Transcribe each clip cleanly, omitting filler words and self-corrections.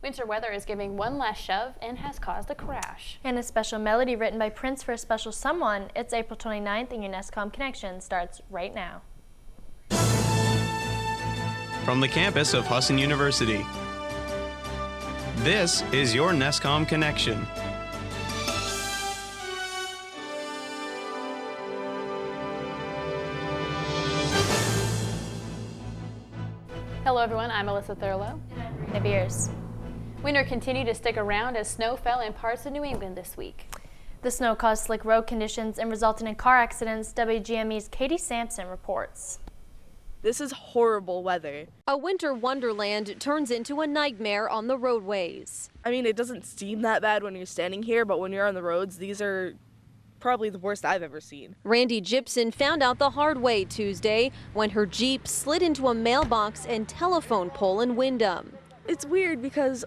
Winter weather is giving one last shove and has caused a crash. And a special melody written by Prince for a special someone. It's April 29th and your NESCom Connection starts right now. From the campus of Husson University, this is your NESCom Connection. Hello everyone, I'm Alyssa Thurlow. And Bires. Winter continued to stick around as snow fell in parts of New England this week. The snow caused slick road conditions and resulted in car accidents. WGME's Katie Sampson reports. This is horrible weather. A winter wonderland turns into a nightmare on the roadways. I mean, it doesn't seem that bad when you're standing here, but when you're on the roads, these are probably the worst I've ever seen. Randy Gibson found out the hard way Tuesday when her Jeep slid into a mailbox and telephone pole in Windham. It's weird because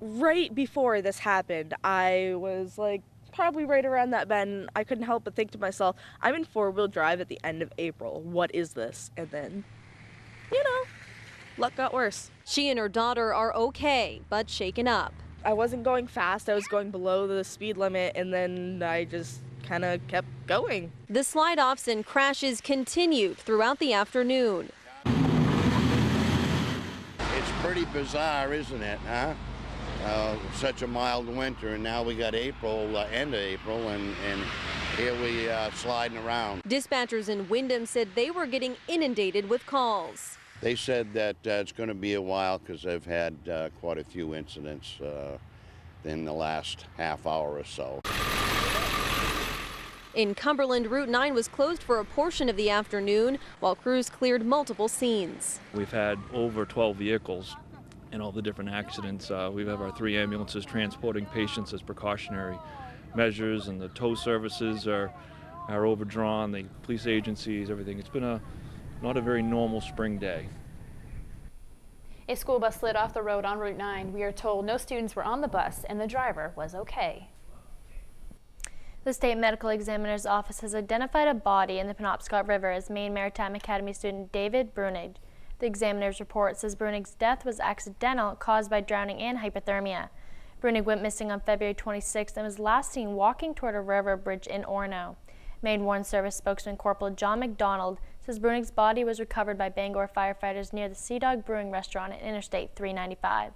right before this happened, I was like probably right around that bend. I couldn't help but think to myself, I'm in four-wheel drive at the end of April. What is this? And then, luck got worse. She and her daughter are okay, but shaken up. I wasn't going fast. I was going below the speed limit, and then I just kind of kept going. The slide-offs and crashes continued throughout the afternoon. It's pretty bizarre, isn't it, huh? Such a mild winter, and now we got April, end of April, and here we sliding around. Dispatchers in Windham said they were getting inundated with calls. They said that it's going to be a while because they've had quite a few incidents in the last half hour or so. In Cumberland, Route 9 was closed for a portion of the afternoon while crews cleared multiple scenes. We've had over 12 vehicles in all the different accidents. We have our 3 ambulances transporting patients as precautionary measures, and the tow services are overdrawn, the police agencies, everything. It's been not a very normal spring day. A school bus slid off the road on Route 9. We are told no students were on the bus and the driver was okay. The State Medical Examiner's Office has identified a body in the Penobscot River as Maine Maritime Academy student David Brunig. The examiner's report says Brunig's death was accidental, caused by drowning and hypothermia. Brunig went missing on February 26th and was last seen walking toward a railroad bridge in Orono. Maine Warren Service spokesman Corporal John McDonald says Brunig's body was recovered by Bangor firefighters near the Sea Dog Brewing Restaurant at Interstate 395.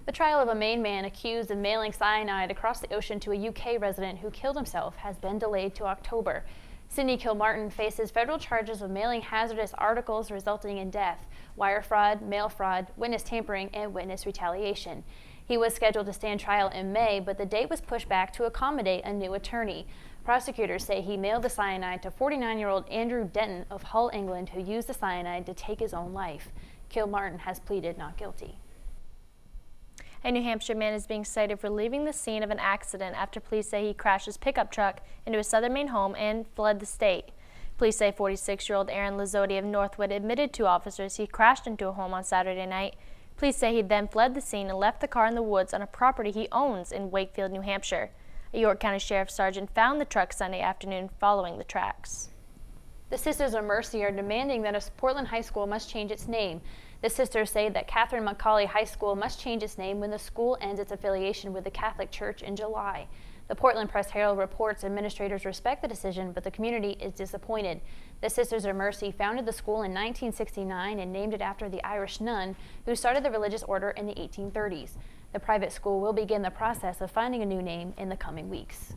The trial of a Maine man accused of mailing cyanide across the ocean to a UK resident who killed himself has been delayed to October. Sidney Kilmartin faces federal charges of mailing hazardous articles resulting in death, wire fraud, mail fraud, witness tampering, and witness retaliation. He was scheduled to stand trial in May, but the date was pushed back to accommodate a new attorney. Prosecutors say he mailed the cyanide to 49-year-old Andrew Denton of Hull, England, who used the cyanide to take his own life. Kilmartin has pleaded not guilty. A New Hampshire man is being cited for leaving the scene of an accident after police say he crashed his pickup truck into a southern Maine home and fled the state. Police say 46-year-old Aaron Lazzotti of Northwood admitted to officers he crashed into a home on Saturday night. Police say he then fled the scene and left the car in the woods on a property he owns in Wakefield, New Hampshire. A York County Sheriff's Sergeant found the truck Sunday afternoon following the tracks. The Sisters of Mercy are demanding that a Portland high school must change its name. The sisters say that Catherine McCauley High School must change its name when the school ends its affiliation with the Catholic Church in July. The Portland Press-Herald reports administrators respect the decision, but the community is disappointed. The Sisters of Mercy founded the school in 1969 and named it after the Irish nun who started the religious order in the 1830s. The private school will begin the process of finding a new name in the coming weeks.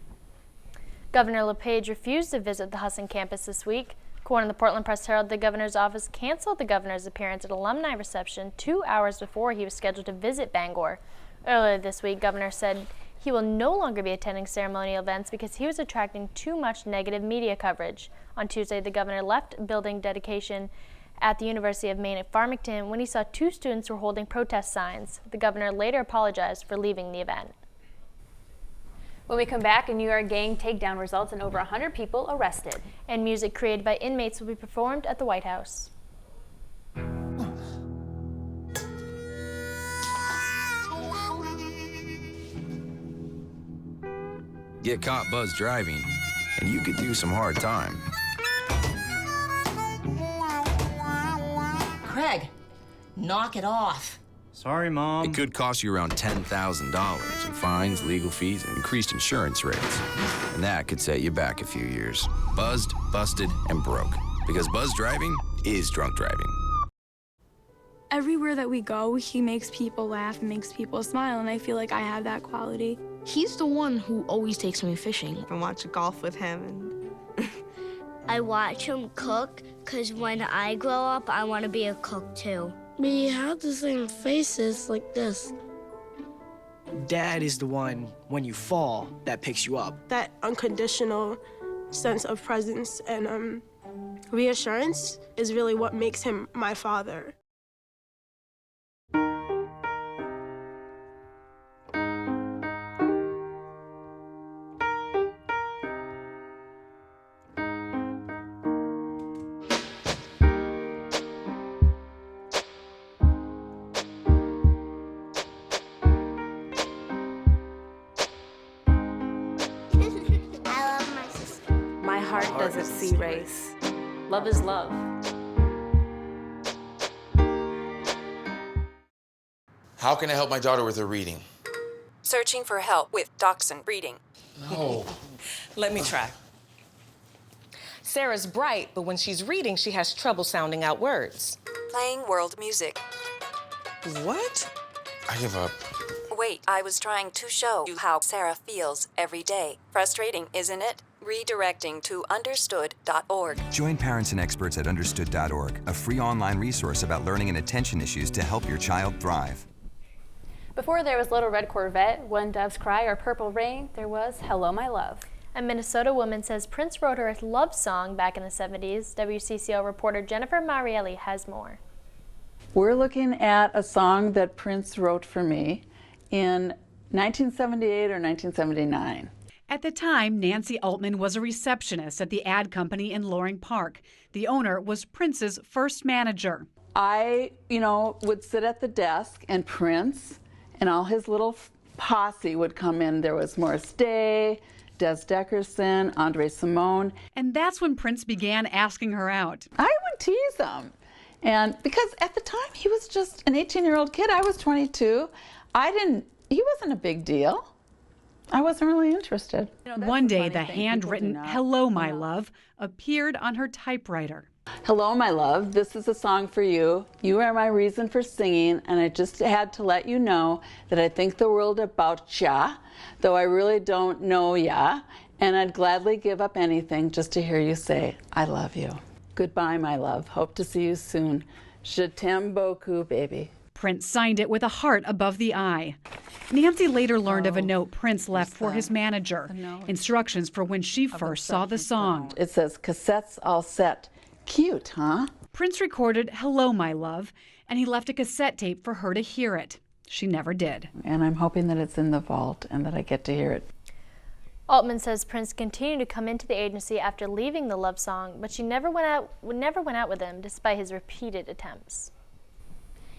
Governor LePage refused to visit the Husson campus this week. According to the Portland Press-Herald, the governor's office canceled the governor's appearance at alumni reception 2 hours before he was scheduled to visit Bangor. Earlier this week, governor said he will no longer be attending ceremonial events because he was attracting too much negative media coverage. On Tuesday, the governor left building dedication at the University of Maine at Farmington when he saw 2 students were holding protest signs. The governor later apologized for leaving the event. When we come back, a New York gang takedown results in over 100 people arrested. And music created by inmates will be performed at the White House. Get caught buzz driving, and you could do some hard time. Craig, knock it off. Sorry, Mom. It could cost you around $10,000 in fines, legal fees, and increased insurance rates. And that could set you back a few years. Buzzed, busted, and broke. Because buzz driving is drunk driving. Everywhere that we go, he makes people laugh and makes people smile, and I feel like I have that quality. He's the one who always takes me fishing. I watch golf with him. I watch him cook, because when I grow up, I want to be a cook too. We have the same faces like this. Dad is the one, when you fall, that picks you up. That unconditional sense of presence and reassurance is really what makes him my father. Heart doesn't see race. Love is love. How can I help my daughter with her reading? Searching for help with Dachshund breeding. No. Let me try. Sarah's bright, but when she's reading, she has trouble sounding out words. Playing world music. What? I give up. Wait, I was trying to show you how Sarah feels every day. Frustrating, isn't it? Redirecting to understood.org. Join parents and experts at understood.org, a free online resource about learning and attention issues to help your child thrive. Before there was Little Red Corvette, When Doves Cry, or Purple Rain, there was Hello My Love. A Minnesota woman says Prince wrote her a love song back in the 70s. WCCO reporter Jennifer Marielli has more. We're looking at a song that Prince wrote for me in 1978 or 1979. At the time, Nancy Altman was a receptionist at the ad company in Loring Park. The owner was Prince's first manager. I, would sit at the desk, and Prince and all his little posse would come in. There was Morris Day, Des Dickerson, Andre Simone. And that's when Prince began asking her out. I would tease him. And because at the time, he was just an 18-year-old kid. I was 22. He wasn't a big deal. I wasn't really interested. One day, the handwritten Hello, My Love appeared on her typewriter. Hello, my love. This is a song for you. You are my reason for singing, and I just had to let you know that I think the world about ya, though I really don't know ya, and I'd gladly give up anything just to hear you say, I love you. Goodbye, my love. Hope to see you soon. Je t'aime beaucoup, baby. Prince signed it with a heart above the I. Nancy later learned of a note Prince left for his manager, instructions for when she first saw the song. It says, cassettes all set. Cute, huh? Prince recorded Hello, My Love, and he left a cassette tape for her to hear it. She never did. And I'm hoping that it's in the vault and that I get to hear it. Altman says Prince continued to come into the agency after leaving the love song, but she never went out with him despite his repeated attempts.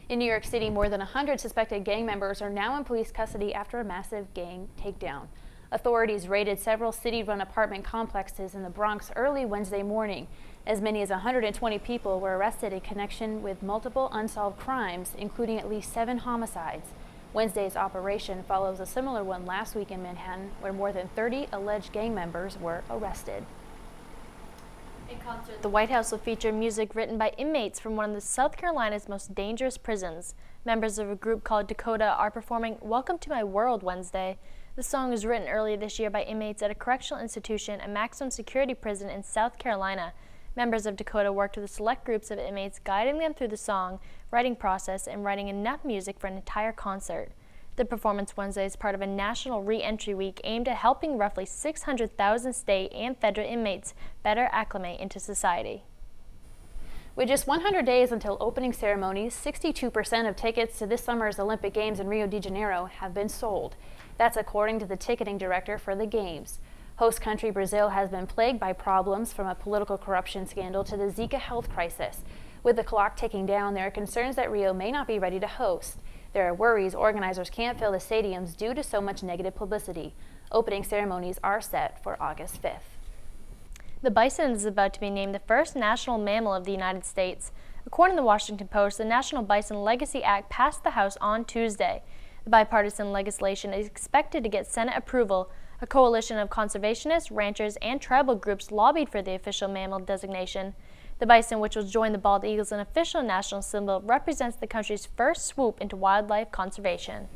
In New York City, more than 100 suspected gang members are now in police custody after a massive gang takedown. Authorities raided several city-run apartment complexes in the Bronx early Wednesday morning. As many as 120 people were arrested in connection with multiple unsolved crimes, including at least 7 homicides. Wednesday's operation follows a similar one last week in Manhattan, where more than 30 alleged gang members were arrested. In concert, the White House will feature music written by inmates from one of South Carolina's most dangerous prisons. Members of a group called Dakota are performing Welcome to My World Wednesday. The song was written earlier this year by inmates at a correctional institution, a maximum security prison in South Carolina. Members of Dakota worked with select groups of inmates, guiding them through the song writing process and writing enough music for an entire concert. The performance Wednesday is part of a national re-entry week aimed at helping roughly 600,000 state and federal inmates better acclimate into society. With just 100 days until opening ceremonies, 62% of tickets to this summer's Olympic Games in Rio de Janeiro have been sold. That's according to the ticketing director for the Games. Host country Brazil has been plagued by problems from a political corruption scandal to the Zika health crisis. With the clock ticking down, there are concerns that Rio may not be ready to host. There are worries organizers can't fill the stadiums due to so much negative publicity. Opening ceremonies are set for August 5th. The bison is about to be named the first national mammal of the United States. According to the Washington Post, the National Bison Legacy Act passed the House on Tuesday. The bipartisan legislation is expected to get Senate approval. A coalition of conservationists, ranchers, and tribal groups lobbied for the official mammal designation. The bison, which will join the bald eagle as an official national symbol, represents the country's first swoop into wildlife conservation.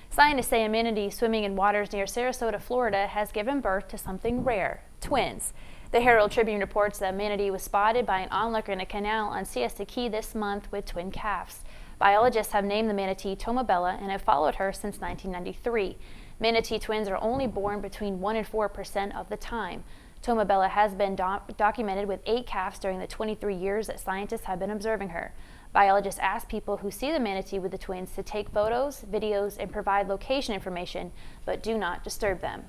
Scientists say a manatee swimming in waters near Sarasota, Florida, has given birth to something rare, twins. The Herald Tribune reports that manatee was spotted by an onlooker in a canal on Siesta Key this month with twin calves. Biologists have named the manatee Tomabella and have followed her since 1993. Manatee twins are only born between 1% and 4% of the time. Tomabella has been documented with 8 calves during the 23 years that scientists have been observing her. Biologists ask people who see the manatee with the twins to take photos, videos, and provide location information, but do not disturb them.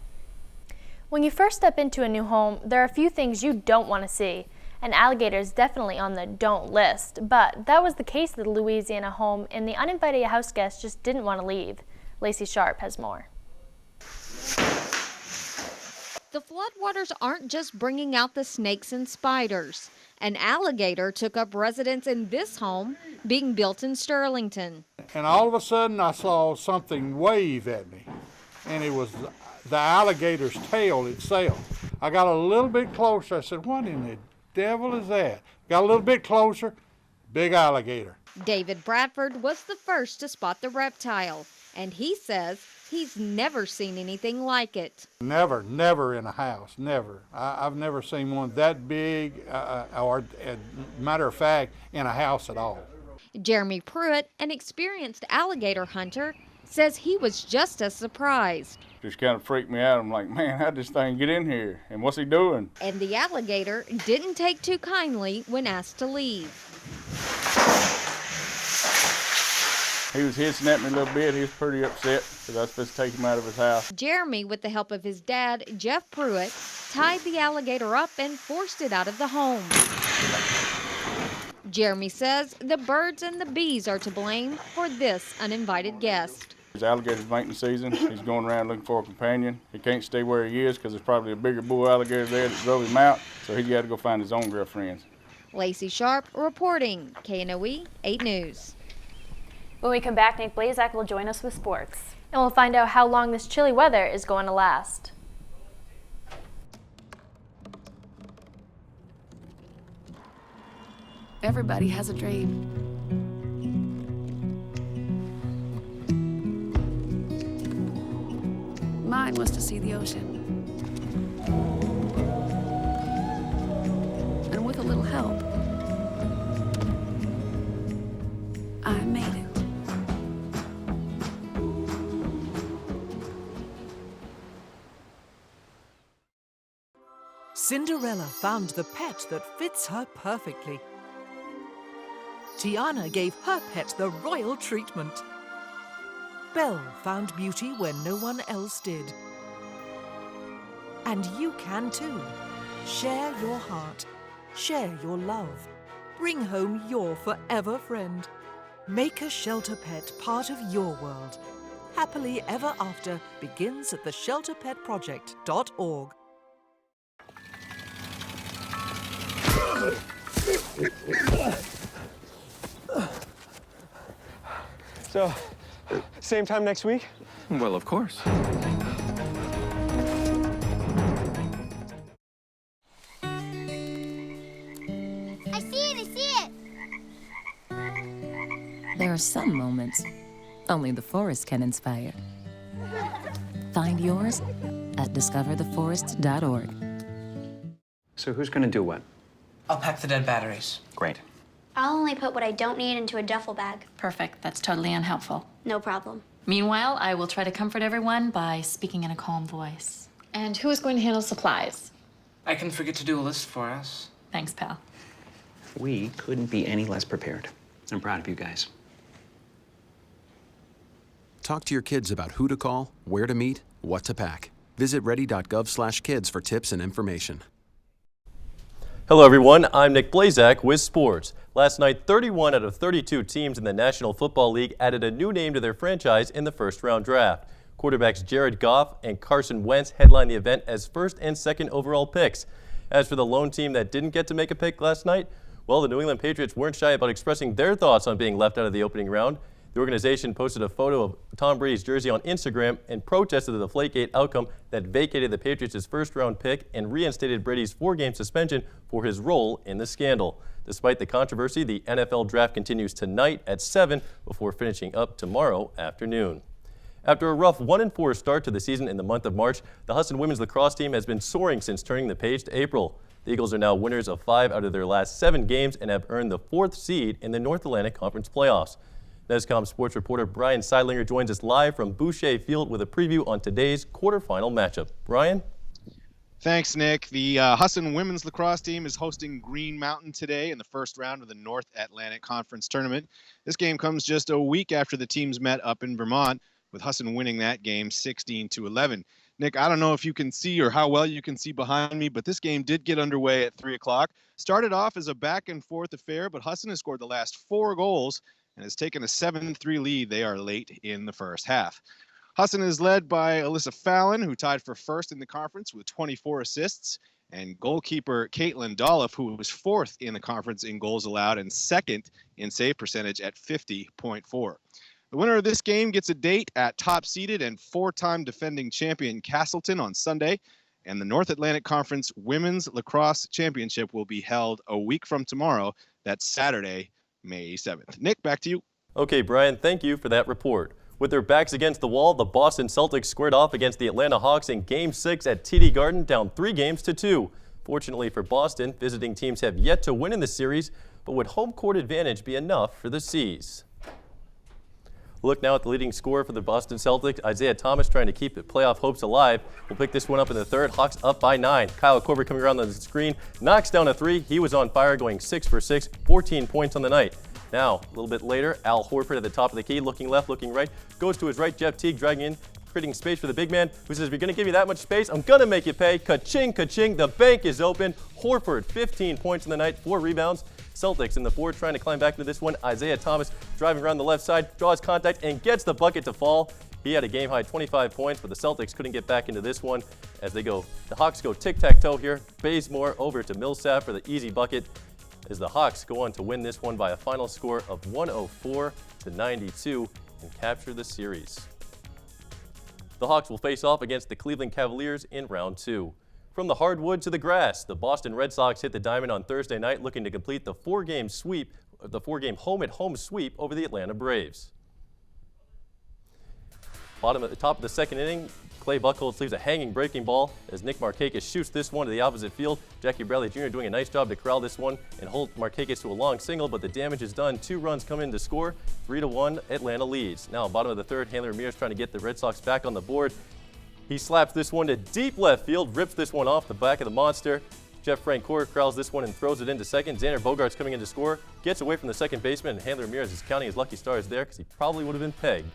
When you first step into a new home, there are a few things you don't want to see. An alligator is definitely on the don't list, but that was the case at the Louisiana home, and the uninvited house guests just didn't want to leave. Lacey Sharp has more. The floodwaters aren't just bringing out the snakes and spiders. An alligator took up residence in this home being built in Sterlington. And all of a sudden I saw something wave at me, and it was the alligator's tail itself. I got a little bit closer. I said, what in the devil is that? Got a little bit closer, big alligator. David Bradford was the first to spot the reptile, and he says he's never seen anything like it. Never in a house, never. I've never seen one that big, or matter of fact, in a house at all. Jeremy Pruitt, an experienced alligator hunter, says he was just as surprised. Just kind of freaked me out. I'm like, man, how'd this thing get in here? And what's he doing? And the alligator didn't take too kindly when asked to leave. He was hissing at me a little bit. He was pretty upset because I was supposed to take him out of his house. Jeremy, with the help of his dad, Jeff Pruitt, tied the alligator up and forced it out of the home. Jeremy says the birds and the bees are to blame for this uninvited guest. It's alligator's mating season. He's going around looking for a companion. He can't stay where he is because there's probably a bigger bull alligator there that drove him out, so he's got to go find his own girlfriends. Lacey Sharp reporting, KNOE 8 News. When we come back, Nick Blaszczak will join us with sports. And we'll find out how long this chilly weather is going to last. Everybody has a dream. Mine was to see the ocean. And with a little help, I made it. Cinderella found the pet that fits her perfectly. Tiana gave her pet the royal treatment. Belle found beauty where no one else did. And you can too. Share your heart. Share your love. Bring home your forever friend. Make a shelter pet part of your world. Happily Ever After begins at theshelterpetproject.org. So, same time next week? Well, of course. I see it! There are some moments only the forest can inspire. Find yours at discovertheforest.org. So who's going to do what? I'll pack the dead batteries. Great. I'll only put what I don't need into a duffel bag. Perfect. That's totally unhelpful. No problem. Meanwhile, I will try to comfort everyone by speaking in a calm voice. And who is going to handle supplies? I can forget to do a list for us. Thanks, pal. We couldn't be any less prepared. I'm proud of you guys. Talk to your kids about who to call, where to meet, what to pack. Visit ready.gov/kids for tips and information. Hello everyone, I'm Nick Blaszczak with sports. Last night, 31 out of 32 teams in the National Football League added a new name to their franchise in the first-round draft. Quarterbacks Jared Goff and Carson Wentz headlined the event as first and second overall picks. As for the lone team that didn't get to make a pick last night, Well, the New England Patriots weren't shy about expressing their thoughts on being left out of the opening round. The organization posted a photo of Tom Brady's jersey on Instagram and protested the Deflategate outcome that vacated the Patriots' first-round pick and reinstated Brady's 4-game suspension for his role in the scandal. Despite the controversy, the NFL draft continues tonight at 7 before finishing up tomorrow afternoon. After a rough 1-4 start to the season in the month of March, the Husson women's lacrosse team has been soaring since turning the page to April. The Eagles are now winners of 5 out of their last 7 games and have earned the 4th seed in the North Atlantic Conference playoffs. NESCom sports reporter Bryan Sidelinger joins us live from Boucher Field with a preview on today's quarterfinal matchup. Bryan? Thanks, Nick. The Husson women's lacrosse team is hosting Green Mountain today in the first round of the North Atlantic Conference tournament. This game comes just a week after the teams met up in Vermont, with Husson winning that game 16-11. Nick, I don't know if you can see or how well you can see behind me, but this game did get underway at 3 o'clock. Started off as a back-and-forth affair, but Husson has scored the last 4 goals and has taken a 7-3 lead. They are late in the first half. Husson is led by Alyssa Fallon, who tied for first in the conference with 24 assists, and goalkeeper Caitlin Dolph, who was 4th in the conference in goals allowed and 2nd in save percentage at 50.4. The winner of this game gets a date at top-seeded and 4-time defending champion Castleton on Sunday, and the North Atlantic Conference Women's Lacrosse Championship will be held a week from tomorrow. That's Saturday, May 7th. Nick, back to you. Okay, Bryan, thank you for that report. With their backs against the wall, the Boston Celtics squared off against the Atlanta Hawks in Game 6 at TD Garden, down 3-2. Fortunately for Boston, visiting teams have yet to win in the series, but would home court advantage be enough for the C's? Look now at the leading scorer for the Boston Celtics, Isaiah Thomas, trying to keep the playoff hopes alive. We'll pick this one up in the third. Hawks up by 9. Kyle Korver coming around on the screen, knocks down a 3. He was on fire, going 6 for 6, 14 points on the night. Now, a little bit later, Al Horford at the top of the key, looking left, looking right, goes to his right. Jeff Teague dragging in, creating space for the big man, who says, if you're going to give me that much space, I'm going to make you pay. Ka-ching, ka-ching, the bank is open. Horford, 15 points in the night, 4 rebounds. Celtics in the fourth trying to climb back into this one. Isaiah Thomas driving around the left side, draws contact, and gets the bucket to fall. He had a game-high 25 points, but the Celtics couldn't get back into this one as they go. The Hawks go tic-tac-toe here. Bazemore over to Millsap for the easy bucket as the Hawks go on to win this one by a final score of 104-92 and capture the series. The Hawks will face off against the Cleveland Cavaliers in round 2. From the hardwood to the grass, the Boston Red Sox hit the diamond on Thursday night, looking to complete the 4-game sweep, the 4-game home-at-home sweep over the Atlanta Braves. Bottom at the top of the second inning, Clay Buchholz leaves a hanging breaking ball as Nick Markakis shoots this one to the opposite field. Jackie Bradley Jr. doing a nice job to corral this one and hold Markakis to a long single, but the damage is done. 2 runs come in to score. 3-1, Atlanta leads. Now, bottom of the third, Hanley Ramirez trying to get the Red Sox back on the board. He slaps this one to deep left field, rips this one off the back of the monster. Jeff Francoeur corrals this one and throws it into second. Xander Bogaerts coming in to score, gets away from the second baseman, and Hanley Ramirez is counting his lucky stars there because he probably would have been pegged.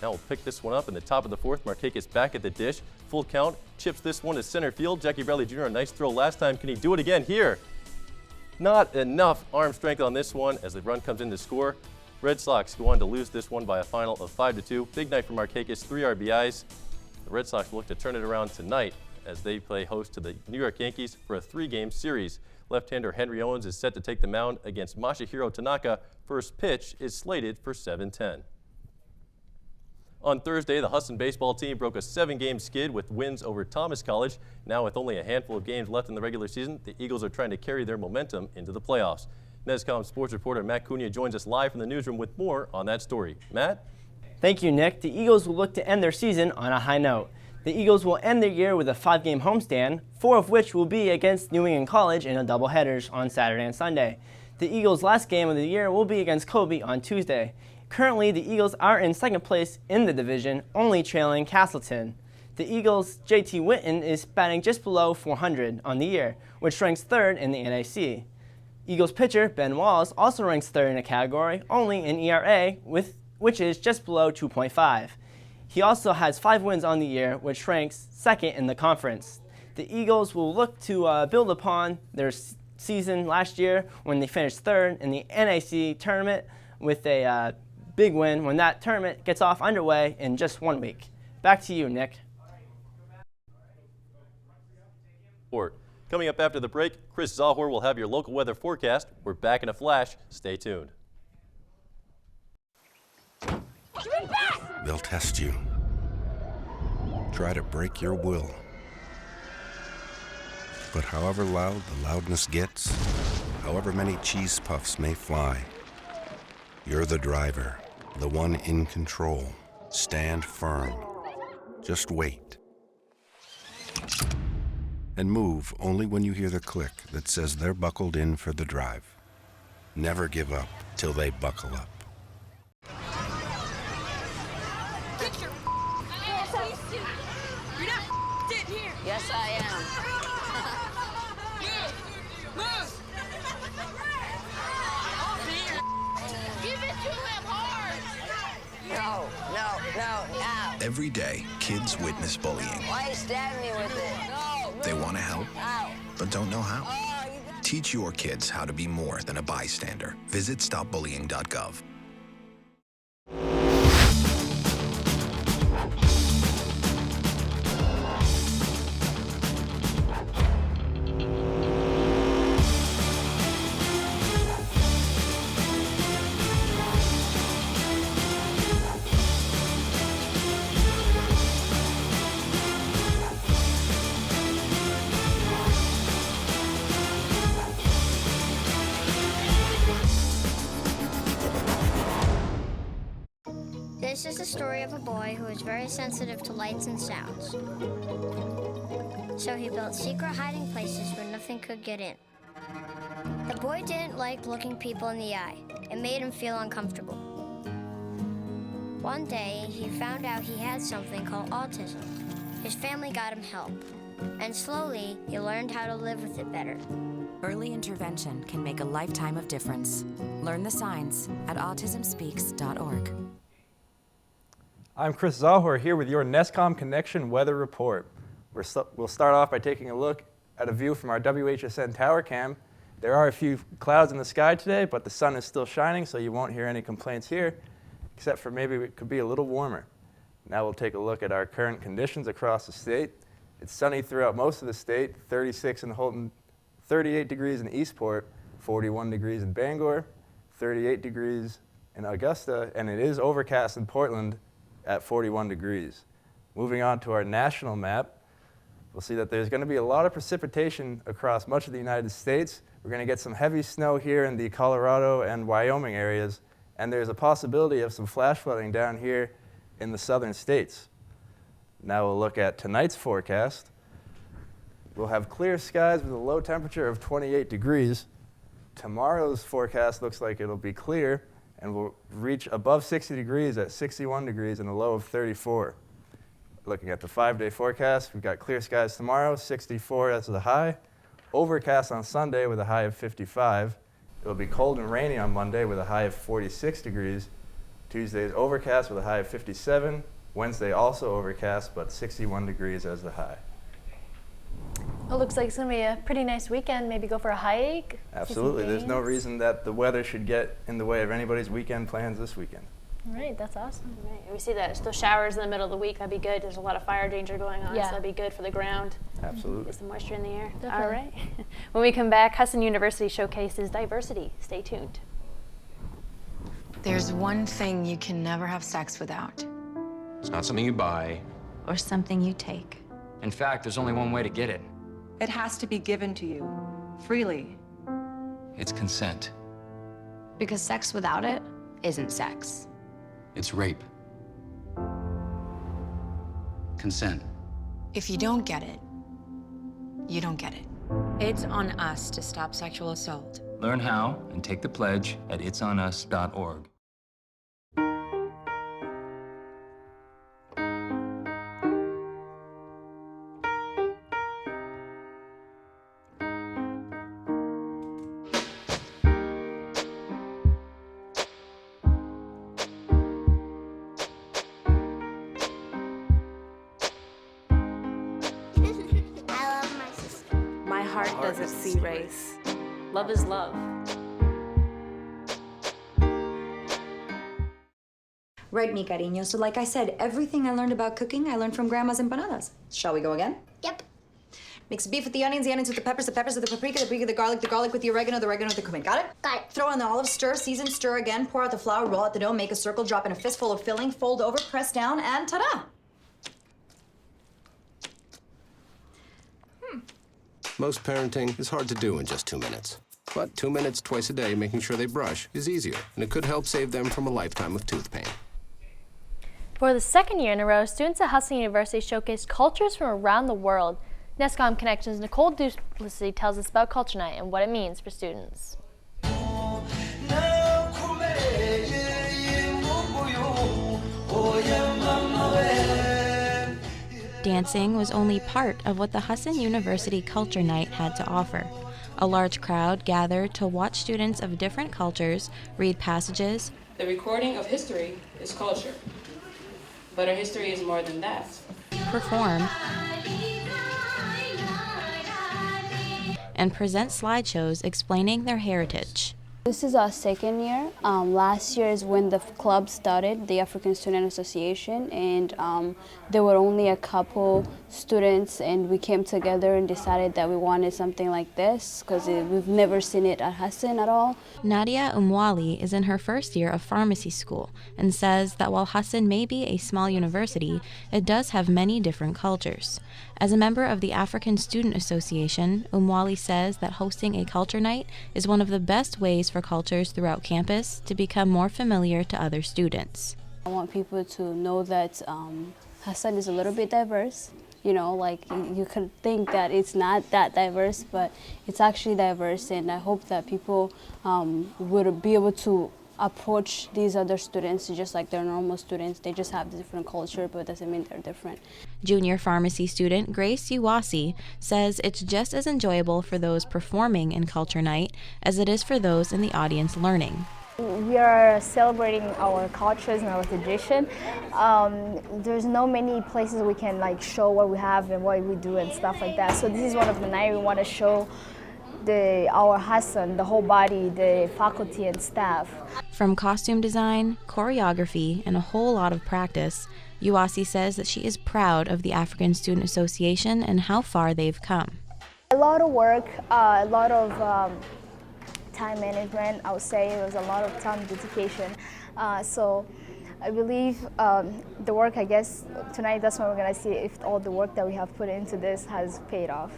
Now we'll pick this one up in the top of the fourth. Markakis back at the dish. Full count, chips this one to center field. Jackie Bradley Jr. a nice throw last time. Can he do it again here? Not enough arm strength on this one as the run comes in to score. Red Sox go on to lose this one by a final of 5-2. Big night for Markakis, 3 RBIs. The Red Sox will look to turn it around tonight as they play host to the New York Yankees for a 3-game series. Left-hander Henry Owens is set to take the mound against Masahiro Tanaka. First pitch is slated for 7:10. On Thursday, the Husson baseball team broke a 7-game skid with wins over Thomas College. Now with only a handful of games left in the regular season, the Eagles are trying to carry their momentum into the playoffs. NESCom sports reporter Matt Cunha joins us live from the newsroom with more on that story. Matt? Thank you, Nick. The Eagles will look to end their season on a high note. The Eagles will end their year with a 5-game homestand, 4 of which will be against New England College in a doubleheaders on Saturday and Sunday. The Eagles' last game of the year will be against Kobe on Tuesday. Currently, the Eagles are in second place in the division, only trailing Castleton. The Eagles' JT Witten is batting just below .400 on the year, which ranks 3rd in the NAC. Eagles pitcher Ben Walls also ranks 3rd in the category, only in ERA, which is just below 2.5. He also has 5 wins on the year, which ranks 2nd in the conference. The Eagles will look to build upon their season last year when they finished 3rd in the NAC tournament with a big win when that tournament gets off underway in just 1 week. Back to you, Nick. Coming up after the break, Chris Czachor will have your local weather forecast. We're back in a flash. Stay tuned. They'll test you. Try to break your will. But however loud the loudness gets, however many cheese puffs may fly, you're the driver, the one in control. Stand firm. Just wait. And move only when you hear the click that says they're buckled in for the drive. Never give up till they buckle up. Get your You're not sitting here. Yes, I am. Move. Give it to him hard. No. Every day, kids witness bullying. Why you stabbing me with it? No. They want to help, Ow. but don't know how. Teach your kids how to be more than a bystander. Visit stopbullying.gov. This is the story of a boy who is very sensitive to lights and sounds. So he built secret hiding places where nothing could get in. The boy didn't like looking people in the eye. It made him feel uncomfortable. One day, he found out he had something called autism. His family got him help, and slowly, he learned how to live with it better. Early intervention can make a lifetime of difference. Learn the signs at autismspeaks.org. I'm Chris Czachor here with your NESCom Connection weather report. We'll start off by taking a look at a view from our WHSN tower cam. There are a few clouds in the sky today, but the sun is still shining, so you won't hear any complaints here, except for maybe it could be a little warmer. Now we'll take a look at our current conditions across the state. It's sunny throughout most of the state, 36 in Holton, 38 degrees in Eastport, 41 degrees in Bangor, 38 degrees in Augusta, and it is overcast in Portland at 41 degrees. Moving on to our national map, we'll see that there's going to be a lot of precipitation across much of the United States. We're going to get some heavy snow here in the Colorado and Wyoming areas, and there's a possibility of some flash flooding down here in the southern states. Now we'll look at tonight's forecast. We'll have clear skies with a low temperature of 28 degrees. Tomorrow's forecast looks like it'll be clear, and we'll reach above 60 degrees at 61 degrees and a low of 34. Looking at the 5-day forecast, we've got clear skies tomorrow, 64 as the high. Overcast on Sunday with a high of 55. It'll be cold and rainy on Monday with a high of 46 degrees. Tuesday is overcast with a high of 57. Wednesday also overcast, but 61 degrees as the high. It looks like it's going to be a pretty nice weekend. Maybe go for a hike. Absolutely. There's no reason that the weather should get in the way of anybody's weekend plans this weekend. All right, that's awesome. Right. We see that those showers in the middle of the week, that'd be good. There's a lot of fire danger going on, Yeah. so that'd be good for the ground. Absolutely. Get some moisture in the air. Definitely. All right. When we come back, Husson University showcases diversity. Stay tuned. There's one thing you can never have sex without. It's not something you buy. Or something you take. In fact, there's only one way to get it. It has to be given to you, freely. It's consent. Because sex without it isn't sex. It's rape. Consent. If you don't get it, you don't get it. It's on us to stop sexual assault. Learn how and take the pledge at itsonus.org. My heart doesn't see race. Love is love. Right, mi cariño. So like I said, everything I learned about cooking, I learned from Grandma's empanadas. Shall we go again? Yep. Mix beef with the onions with the peppers with the paprika with the garlic with the oregano with the cumin. Got it? Got it. Throw on the olives, stir, season, stir again, pour out the flour, roll out the dough, make a circle, drop in a fistful of filling, fold over, press down, and ta-da! Most parenting is hard to do in just 2 minutes. But 2 minutes twice a day making sure they brush is easier, and it could help save them from a lifetime of tooth pain. For the second year in a row, students at Husson University showcased cultures from around the world. NESCom Connection's Nick Blaszczak tells us about Culture Night and what it means for students. Dancing was only part of what the Husson University Culture Night had to offer. A large crowd gathered to watch students of different cultures read passages. The recording of history is culture, but our history is more than that. Perform and present slideshows explaining their heritage. This is our second year. Last year is when the club started, the African Student Association, and there were only a couple students, and we came together and decided that we wanted something like this because we've never seen it at Husson at all. Nadia Umwali is in her first year of pharmacy school and says that while Husson may be a small university, it does have many different cultures. As a member of the African Student Association, Umwali says that hosting a culture night is one of the best ways for cultures throughout campus to become more familiar to other students. I want people to know that Husson is a little bit diverse. You know, like you could think that it's not that diverse, but it's actually diverse, and I hope that people would be able to approach these other students just like they're normal students. They just have a different culture, but it doesn't mean they're different. Junior pharmacy student Grace Uwasi says it's just as enjoyable for those performing in Culture Night as it is for those in the audience learning. We are celebrating our cultures and our tradition. There's no many places we can like show what we have and what we do and stuff like that. So this is one of the nights we want to show our Husson, the whole body, the faculty and staff. From costume design, choreography, and a whole lot of practice, Uwasi says that she is proud of the African Student Association and how far they've come. A lot of work, a lot of time management, I would say. It was a lot of time dedication. So I believe the work, I guess, tonight that's when we're going to see if all the work that we have put into this has paid off.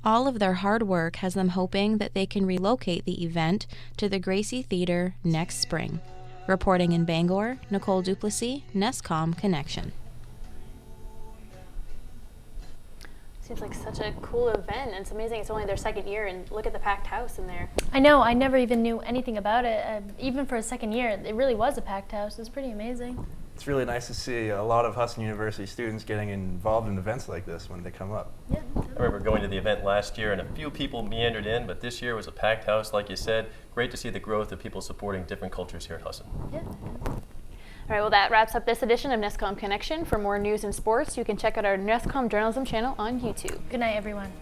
All of their hard work has them hoping that they can relocate the event to the Gracie Theater next spring. Reporting in Bangor, Nicole Duplessis, NESCom Connection. Seems like such a cool event, and it's amazing it's only their second year, and look at the packed house in there. I know, I never even knew anything about it. Even for a second year, it really was a packed house. It's pretty amazing. It's really nice to see a lot of Husson University students getting involved in events like this when they come up. Yeah. I remember going to the event last year and a few people meandered in, but this year was a packed house, like you said. Great to see the growth of people supporting different cultures here at Husson. Yeah. All right, well, that wraps up this edition of NESCom Connection. For more news and sports, you can check out our NESCom Journalism channel on YouTube. Good night, everyone.